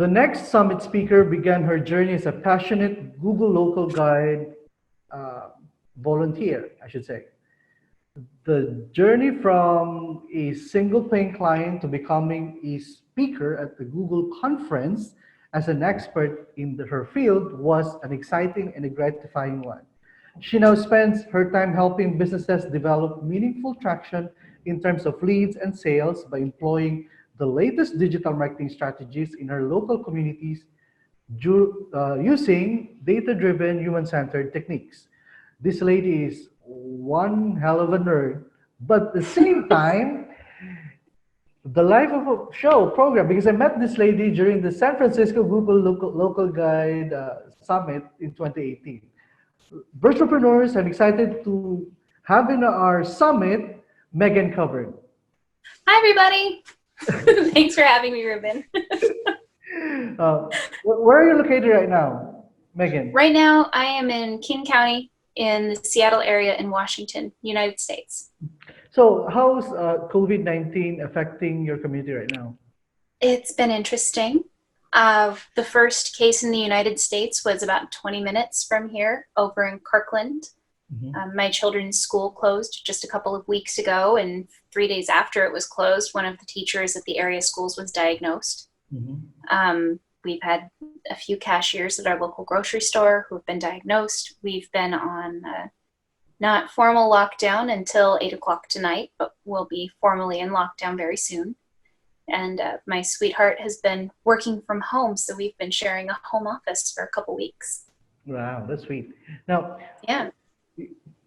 The next summit speaker began her journey as a passionate Google local guide uh, volunteer, I should say. The journey from a single paying client to becoming a speaker at the Google conference as an expert in her field was an exciting and a gratifying one. She now spends her time helping businesses develop meaningful traction in terms of leads and sales by employing the latest digital marketing strategies in her local communities using data-driven, human-centered techniques. This lady is one hell of a nerd, but at the same time, the life of a show program, because I met this lady during the San Francisco Google Local Guide Summit in 2018. VirtualPreneurs, I'm excited to have in our summit Megan Coburn. Hi, everybody. Thanks for having me, Ruben. Where are you located right now, Megan? Right now, I am in King County in the Seattle area in Washington, United States. So how's COVID-19 affecting your community right now? It's been interesting. The first case in the United States was about 20 minutes from here over in Kirkland. My children's school closed just a couple of weeks ago, and 3 days after it was closed, one of the teachers at the area schools was diagnosed. We've had a few cashiers at our local grocery store who have been diagnosed. We've been on not formal lockdown until 8 o'clock tonight, but we'll be formally in lockdown very soon. And my sweetheart has been working from home, so we've been sharing a home office for a couple weeks. Wow, that's sweet. Now, yeah.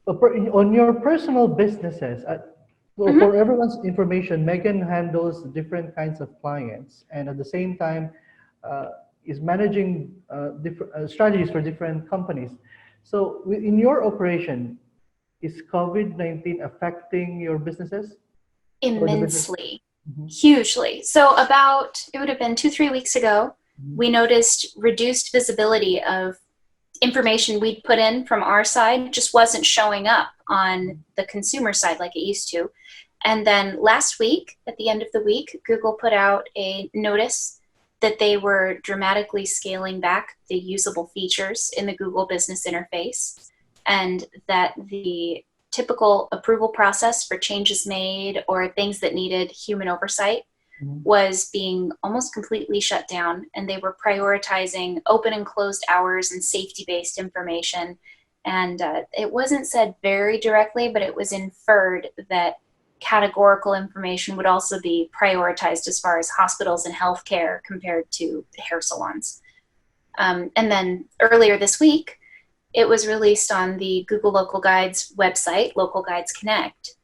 On your personal businesses, for everyone's information, Megan handles different kinds of clients, and at the same time is managing different strategies for different companies. So in your operation, is COVID-19 affecting your businesses? Immensely, hugely. So it would have been 2-3 weeks ago, we noticed reduced visibility of information we'd put in from our side just wasn't showing up on the consumer side like it used to. And then last week, at the end of the week, Google put out a notice that they were dramatically scaling back the usable features in the Google business interface, and that the typical approval process for changes made or things that needed human oversight was being almost completely shut down, and they were prioritizing open and closed hours and safety-based information. And it wasn't said very directly, but it was inferred that categorical information would also be prioritized as far as hospitals and healthcare compared to hair salons. And then earlier this week, it was released on the Google Local Guides website, Local Guides Connect,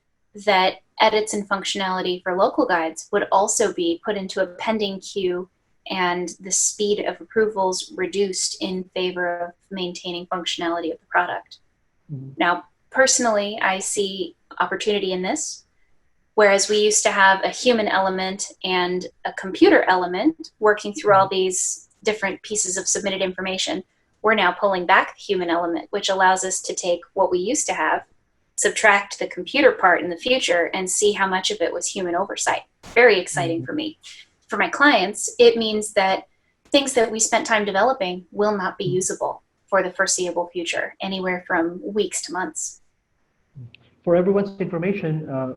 that edits and functionality for local guides would also be put into a pending queue, and the speed of approvals reduced in favor of maintaining functionality of the product. Now, personally, I see opportunity in this. Whereas we used to have a human element and a computer element working through all these different pieces of submitted information, we're now pulling back the human element, which allows us to take what we used to have, subtract the computer part in the future, and see how much of it was human oversight. Very exciting for me. For my clients, it means that things that we spent time developing will not be usable for the foreseeable future, anywhere from weeks to months. For everyone's information,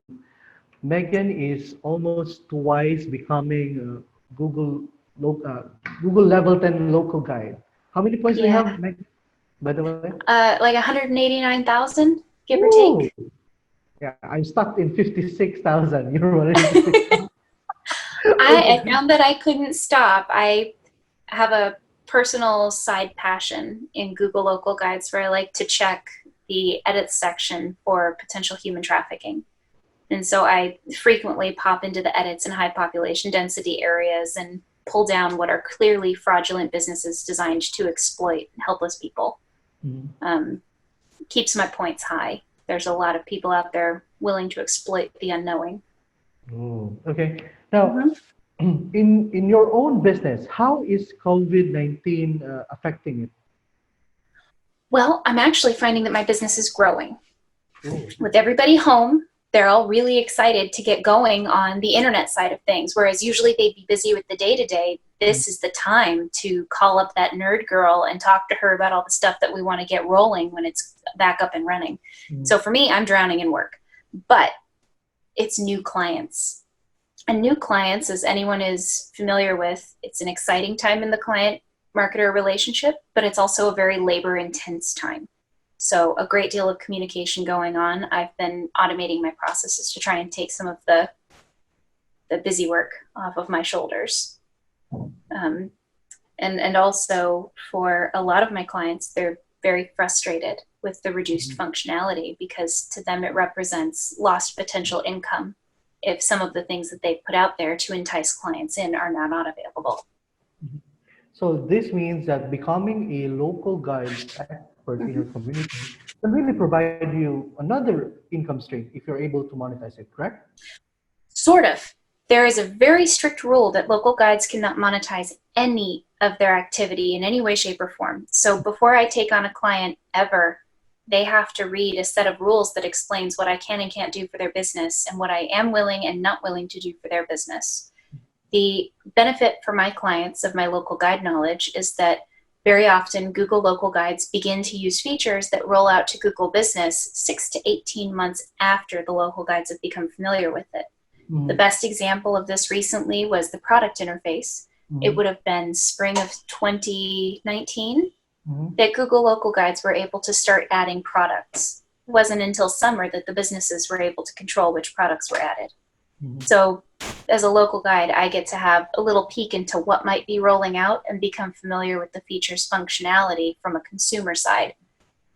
Megan is almost twice becoming Google Level 10 local guide. How many points do you have, Megan, by the way? Like 189,000, give or take. Yeah, I'm stuck in 56,000. You're already 56,000. I found that I couldn't stop. I have a personal side passion in Google Local Guides where I like to check the edits section for potential human trafficking. And so I frequently pop into the edits in high population density areas and pull down what are clearly fraudulent businesses designed to exploit helpless people. Keeps my points high. There's a lot of people out there willing to exploit the unknowing. Oh, okay. Now, in your own business, how is COVID-19 affecting it? Well, I'm actually finding that my business is growing. With everybody home, they're all really excited to get going on the internet side of things. Whereas usually they'd be busy with the day-to-day. This is the time to call up that nerd girl and talk to her about all the stuff that we want to get rolling when it's back up and running. So for me, I'm drowning in work, but it's new clients. And new clients, as anyone is familiar with, it's an exciting time in the client-marketer relationship, but it's also a very labor-intense time. So a great deal of communication going on. I've been automating my processes to try and take some of the busy work off of my shoulders. And also for a lot of my clients, they're very frustrated with the reduced functionality because to them it represents lost potential income if some of the things that they put out there to entice clients in are now not available. So this means that becoming a local guide expert in your community can really provide you another income stream if you're able to monetize it, correct? Sort of. There is a very strict rule that local guides cannot monetize any of their activity in any way, shape, or form. So before I take on a client ever, they have to read a set of rules that explains what I can and can't do for their business and what I am willing and not willing to do for their business. The benefit for my clients of my local guide knowledge is that very often Google local guides begin to use features that roll out to Google Business 6 to 18 months after the local guides have become familiar with it. The best example of this recently was the product interface. It would have been spring of 2019 that Google local guides were able to start adding products. It wasn't until summer that the businesses were able to control which products were added. So as a local guide, I get to have a little peek into what might be rolling out and become familiar with the features functionality from a consumer side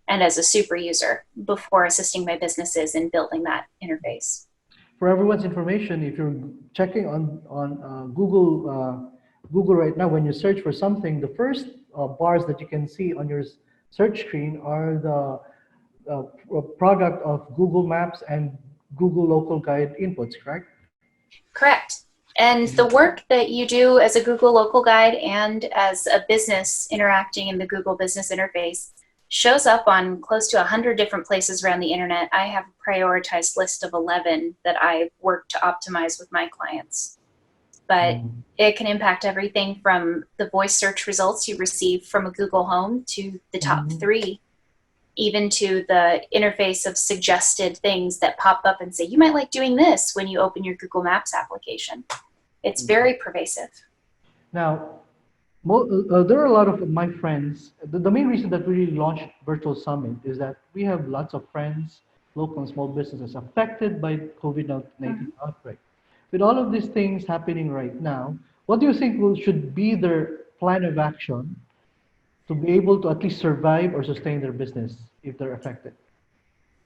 and as a super user before assisting my businesses in building that interface. For everyone's information, if you're checking on Google right now, when you search for something, the first bars that you can see on your search screen are the product of Google Maps and Google Local Guide inputs, correct? Correct. And the work that you do as a Google local guide and as a business interacting in the Google business interface shows up on close to 100 different places around the internet. I have a prioritized list of 11 that I work to optimize with my clients. But it can impact everything from the voice search results you receive from a Google Home to the top 3, even to the interface of suggested things that pop up and say, you might like doing this when you open your Google Maps application. It's very pervasive. Now, there are a lot of my friends. The main reason that we really launched Virtual Summit is that we have lots of friends, local and small businesses affected by COVID-19 outbreak. With all of these things happening right now, what do you think should be their plan of action to be able to at least survive or sustain their business if they're affected?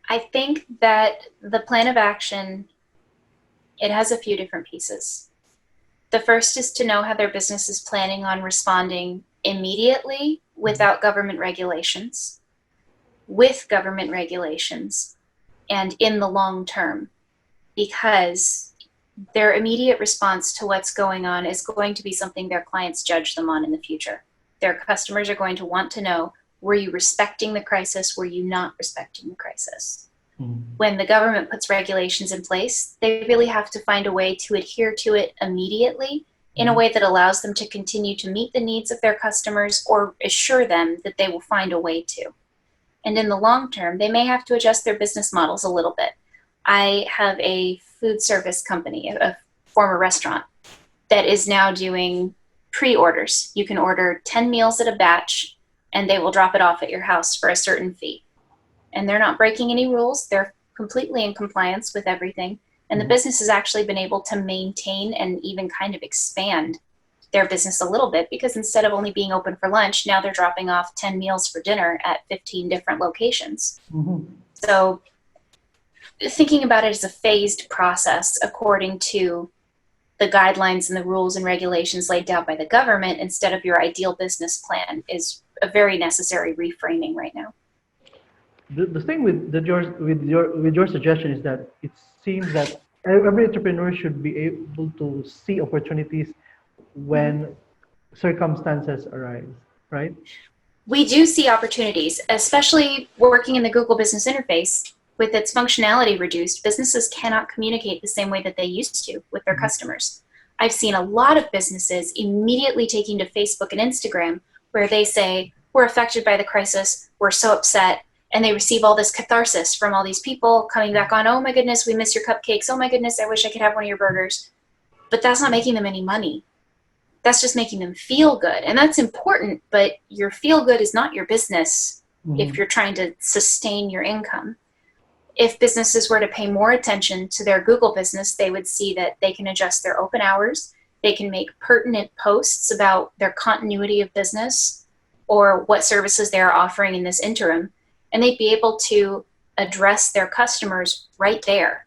I think that the plan of action, it has a few different pieces. The first is to know how their business is planning on responding immediately without government regulations, with government regulations, and in the long term, because their immediate response to what's going on is going to be something their clients judge them on in the future. Their customers are going to want to know, were you respecting the crisis? Were you not respecting the crisis? When the government puts regulations in place, they really have to find a way to adhere to it immediately in a way that allows them to continue to meet the needs of their customers or assure them that they will find a way to. And in the long term, they may have to adjust their business models a little bit. I have a food service company, a former restaurant, that is now doing pre-orders. You can order 10 meals at a batch and they will drop it off at your house for a certain fee. And they're not breaking any rules. They're completely in compliance with everything. And the business has actually been able to maintain and even kind of expand their business a little bit because instead of only being open for lunch, now they're dropping off 10 meals for dinner at 15 different locations. So thinking about it as a phased process according to the guidelines and the rules and regulations laid down by the government instead of your ideal business plan is a very necessary reframing right now. The thing with your suggestion is that it seems that every entrepreneur should be able to see opportunities when circumstances arise, right? We do see opportunities, especially working in the Google Business Interface. with its functionality reduced, businesses cannot communicate the same way that they used to with their customers. I've seen a lot of businesses immediately taking to Facebook and Instagram where they say, we're affected by the crisis, we're so upset, and they receive all this catharsis from all these people coming back on, oh my goodness, we miss your cupcakes, oh my goodness, I wish I could have one of your burgers. But that's not making them any money. That's just making them feel good. And that's important, but your feel good is not your business if you're trying to sustain your income. If businesses were to pay more attention to their Google business, they would see that they can adjust their open hours, they can make pertinent posts about their continuity of business or what services they are offering in this interim, and they'd be able to address their customers right there.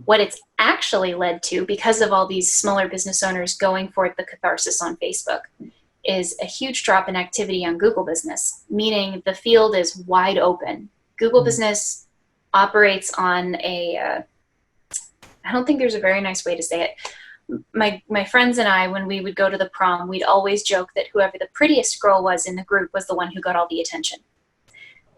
What it's actually led to, because of all these smaller business owners going for the catharsis on Facebook, is a huge drop in activity on Google business, meaning the field is wide open. Google business operates on a, I don't think there's a very nice way to say it. My friends and I, when we would go to the prom, we'd always joke that whoever the prettiest girl was in the group was the one who got all the attention.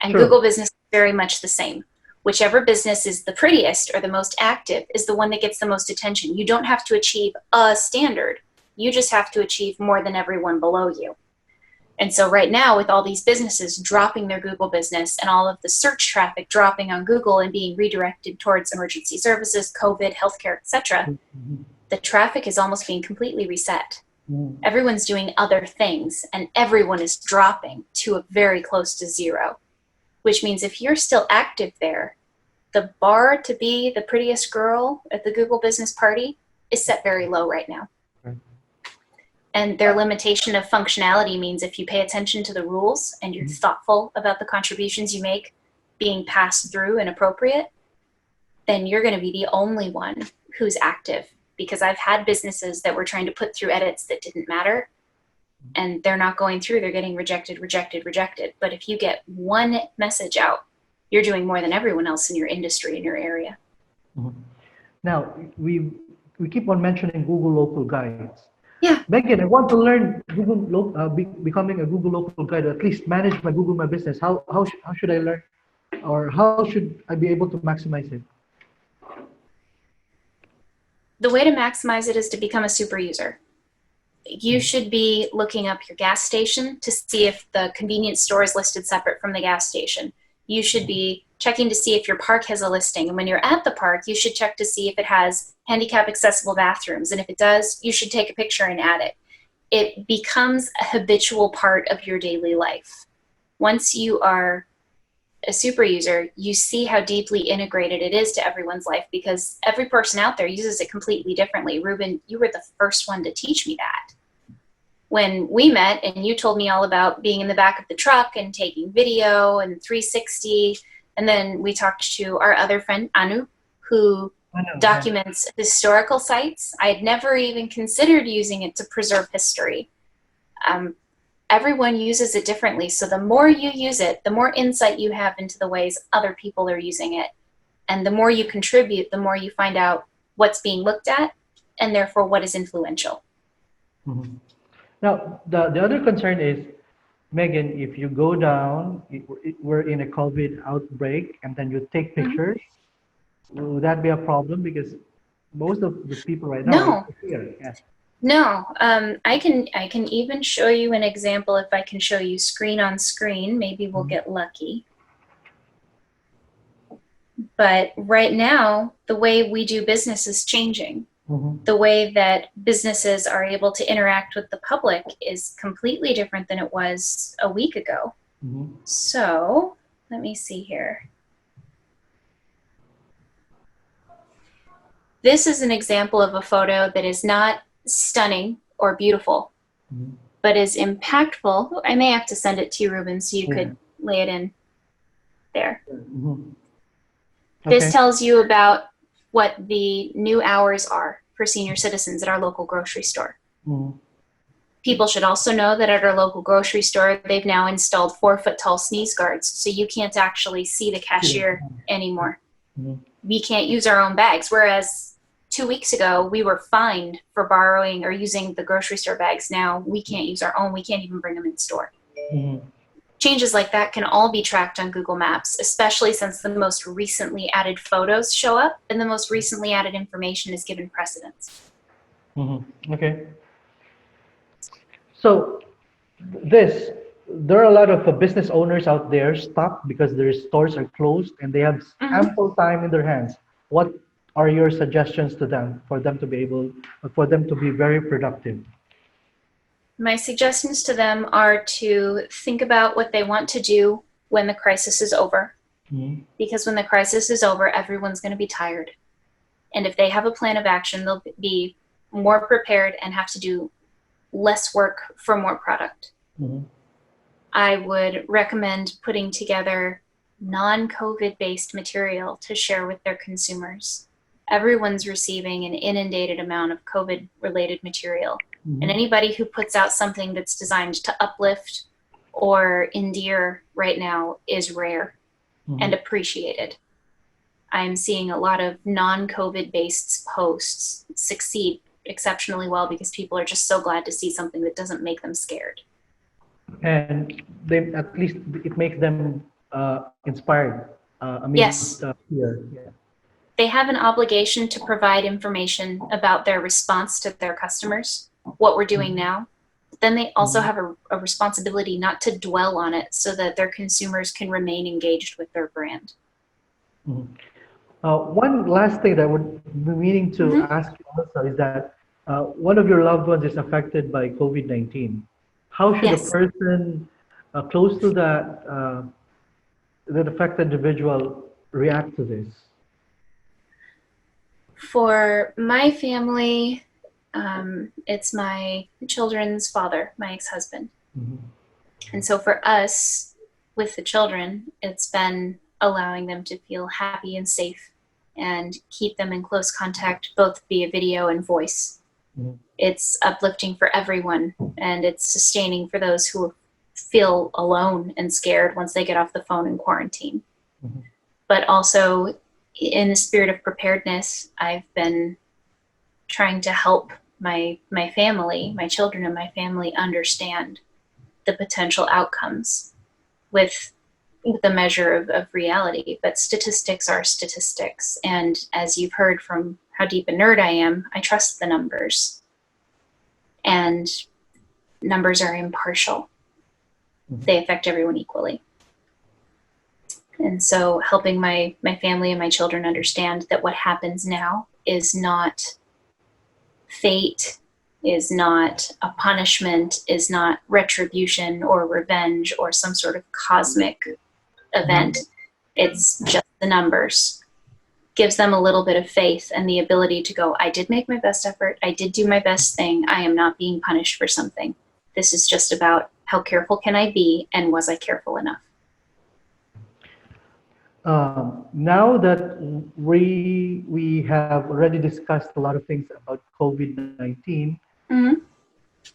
And Sure. Google business is very much the same. Whichever business is the prettiest or the most active is the one that gets the most attention. You don't have to achieve a standard. You just have to achieve more than everyone below you. And so right now, with all these businesses dropping their Google business and all of the search traffic dropping on Google and being redirected towards emergency services, COVID, healthcare, etc., the traffic is almost being completely reset. Everyone's doing other things, and everyone is dropping to a very close to zero, which means if you're still active there, the bar to be the prettiest girl at the Google business party is set very low right now. Right. And their limitation of functionality means if you pay attention to the rules and you're thoughtful about the contributions you make being passed through and appropriate, then you're going to be the only one who's active. Because I've had businesses that were trying to put through edits that didn't matter, and they're not going through, they're getting rejected. But if you get one message out, you're doing more than everyone else in your industry, in your area. Now, we keep on mentioning Google local guides. Yeah. Megan, I want to learn becoming a Google local guide, or at least manage my Google My Business. How should I learn, or how should I be able to maximize it? The way to maximize it is to become a super user. You should be looking up your gas station to see if the convenience store is listed separate from the gas station. You should be checking to see if your park has a listing. And when you're at the park, you should check to see if it has handicap accessible bathrooms. And if it does, you should take a picture and add it. It becomes a habitual part of your daily life. Once you are a super user, you see how deeply integrated it is to everyone's life, because every person out there uses it completely differently. Ruben, you were the first one to teach me that. When we met and you told me all about being in the back of the truck and taking video and 360, and then we talked to our other friend, Anu, who documents historical sites. I had never even considered using it to preserve history. Everyone uses it differently. So the more you use it, the more insight you have into the ways other people are using it. And the more you contribute, the more you find out what's being looked at and therefore what is influential. Now, the other concern is, Megan, if you go down, we're in a COVID outbreak, and then you take pictures, will that be a problem? Because most of the people right now are here. Yeah. No, I can even show you an example. If I can show you screen on screen, maybe we'll get lucky. But right now, the way we do business is changing. The way that businesses are able to interact with the public is completely different than it was a week ago. So let me see here. This is an example of a photo that is not stunning or beautiful, but is impactful. I may have to send it to you, Ruben, so you could lay it in there. This tells you about what the new hours are for senior citizens at our local grocery store. People should also know that at our local grocery store, they've now installed 4-foot-tall sneeze guards, so you can't actually see the cashier anymore. We can't use our own bags, whereas 2 weeks ago, we were fined for borrowing or using the grocery store bags. Now we can't use our own. We can't even bring them in store. changes like that can all be tracked on Google Maps, especially since the most recently added photos show up and the most recently added information is given precedence. Okay. So there are a lot of business owners out there stuck because their stores are closed and they have ample time in their hands. What are your suggestions to them for them to be very productive? My suggestions to them are to think about what they want to do when the crisis is over. Because when the crisis is over, everyone's going to be tired. And if they have a plan of action, they'll be more prepared and have to do less work for more product. I would recommend putting together non-COVID based material to share with their consumers. Everyone's receiving an inundated amount of COVID related material. And anybody who puts out something that's designed to uplift or endear right now is rare and appreciated. I'm seeing a lot of non-COVID based posts succeed exceptionally well because people are just so glad to see something that doesn't make them scared. And they at least it makes them inspired Yes. fear. Yeah. They have an obligation to provide information about their response to their customers, what we're doing now. Then they also have a responsibility not to dwell on it so that their consumers can remain engaged with their brand. One last thing that I would be meaning to ask you also is that one of your loved ones is affected by COVID-19. How should a person close to that affected individual react to this? For my family, it's my children's father, my ex-husband. And so for us, with the children, it's been allowing them to feel happy and safe and keep them in close contact, both via video and voice. It's uplifting for everyone, and it's sustaining for those who feel alone and scared once they get off the phone in quarantine. But also, in the spirit of preparedness, I've been trying to help my family, my children and my family understand the potential outcomes with the measure of reality. But statistics are statistics. And as you've heard from how deep a nerd I am, I trust the numbers. And numbers are impartial. They affect everyone equally. And so helping my family and my children understand that what happens now is not fate, is not a punishment, is not retribution or revenge or some sort of cosmic event. It's just the numbers. Gives them a little bit of faith and the ability to go, I did make my best effort. I did do my best thing. I am not being punished for something. This is just about how careful can I be, and was I careful enough? Now that we have already discussed a lot of things about COVID-19, in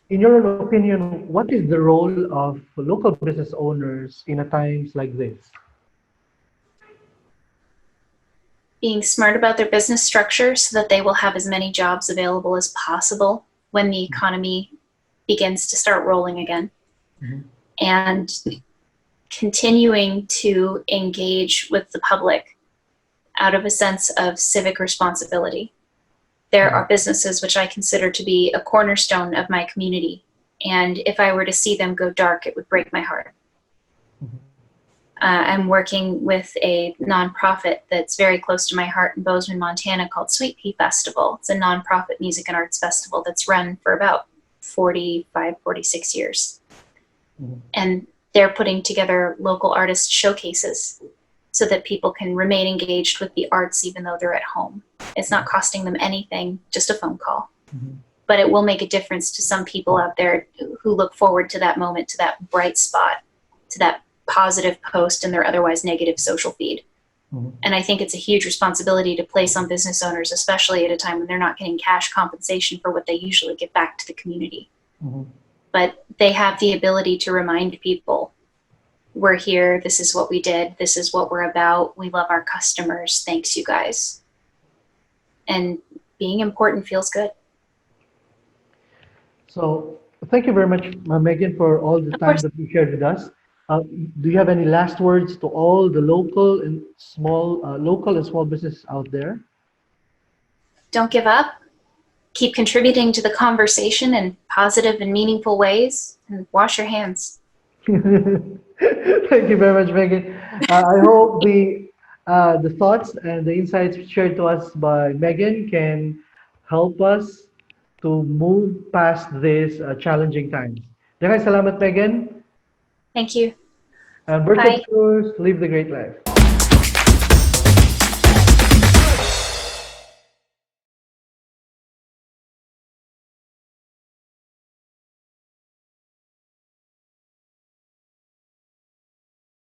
your opinion, what is the role of local business owners in a times like this? Being smart about their business structure so that they will have as many jobs available as possible when the economy begins to start rolling again. And continuing to engage with the public out of a sense of civic responsibility. There are businesses which I consider to be a cornerstone of my community, and if I were to see them go dark, it would break my heart. I'm working with a nonprofit that's very close to my heart in Bozeman, Montana, called Sweet Pea Festival. It's a nonprofit music and arts festival that's run for about 45, 46 years. And they're putting together local artist showcases so that people can remain engaged with the arts even though they're at home. It's not costing them anything, just a phone call. But it will make a difference to some people out there who look forward to that moment, to that bright spot, to that positive post in their otherwise negative social feed. And I think it's a huge responsibility to place on business owners, especially at a time when they're not getting cash compensation for what they usually give back to the community. But they have the ability to remind people, we're here, this is what we did, this is what we're about, we love our customers, thanks you guys. And being important feels good. So thank you very much, Megan, for all the time that you shared with us. Do you have any last words to all the local and small businesses out there? Don't give up. Keep contributing to the conversation in positive and meaningful ways, and wash your hands. Thank you very much, Megan. I hope the thoughts and the insights shared to us by Megan can help us to move past these challenging times. Salamat, Megan. Thank you. And Bye. virtual live the great life.